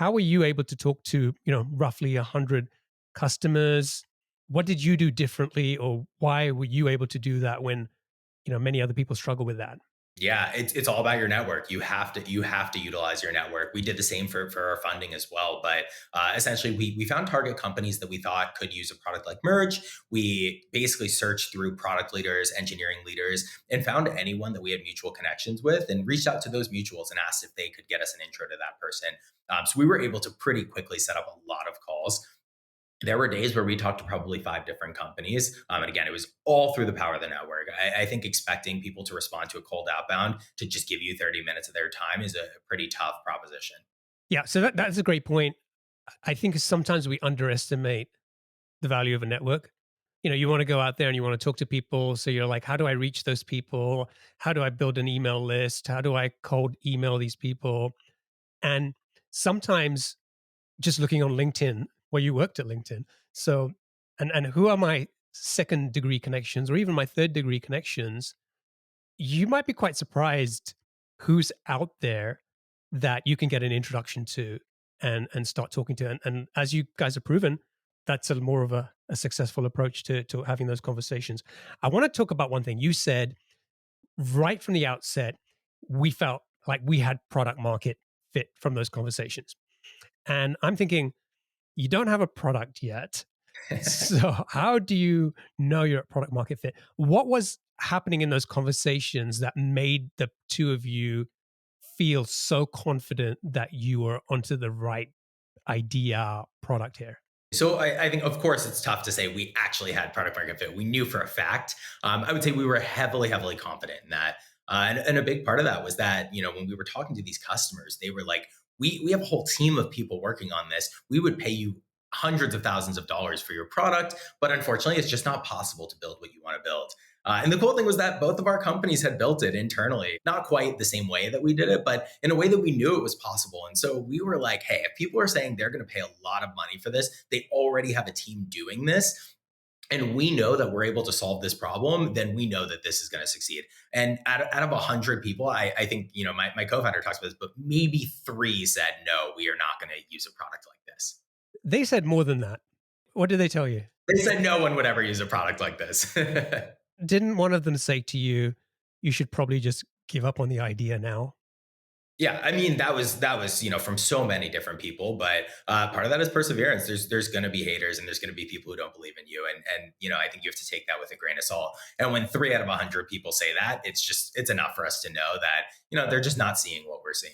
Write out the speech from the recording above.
how were you able to talk to, roughly 100 customers? What did you do differently, or why were you able to do that when, many other people struggle with that? Yeah, it's all about your network. You have to utilize your network. We did the same for our funding as well. But essentially, we found target companies that we thought could use a product like Merge. We basically searched through product leaders, engineering leaders, and found anyone that we had mutual connections with, and reached out to those mutuals and asked if they could get us an intro to that person. So we were able to pretty quickly set up a lot of calls. There were days where we talked to probably five different companies. And again, it was all through the power of the network. I think expecting people to respond to a cold outbound to just give you 30 minutes of their time is a pretty tough proposition. Yeah, so that's a great point. I think sometimes we underestimate the value of a network. You want to go out there and you want to talk to people. So you're like, how do I reach those people? How do I build an email list? How do I cold email these people? And sometimes just looking on LinkedIn, where you worked at LinkedIn. So, and who are my second degree connections or even my third degree connections? You might be quite surprised who's out there that you can get an introduction to and start talking to. And as you guys have proven, that's a more of a successful approach to having those conversations. I want to talk about one thing you said right from the outset. We felt like we had product market fit from those conversations. And I'm thinking, you don't have a product yet. So how do you know you're at product market fit? What was happening in those conversations that made the two of you feel so confident that you were onto the right idea product here? So I think, of course, it's tough to say we actually had product market fit. We knew for a fact. I would say we were heavily, heavily confident in that. And a big part of that was that, when we were talking to these customers, they were like, we have a whole team of people working on this. We would pay you hundreds of thousands of dollars for your product. But unfortunately, it's just not possible to build what you want to build. And the cool thing was that both of our companies had built it internally, not quite the same way that we did it, but in a way that we knew it was possible. And so we were like, hey, if people are saying they're going to pay a lot of money for this, they already have a team doing this. And we know that we're able to solve this problem, then we know that this is going to succeed. And out of 100 people, I think, my co-founder talks about this, but maybe three said, no, we are not going to use a product like this. They said more than that. What did they tell you? They said no one would ever use a product like this. Didn't one of them say to you, you should probably just give up on the idea now? Yeah, I mean that was from so many different people, but part of that is perseverance. There's going to be haters and there's going to be people who don't believe in you, and I think you have to take that with a grain of salt. And when three out of 100 people say that, it's enough for us to know that they're just not seeing what we're seeing.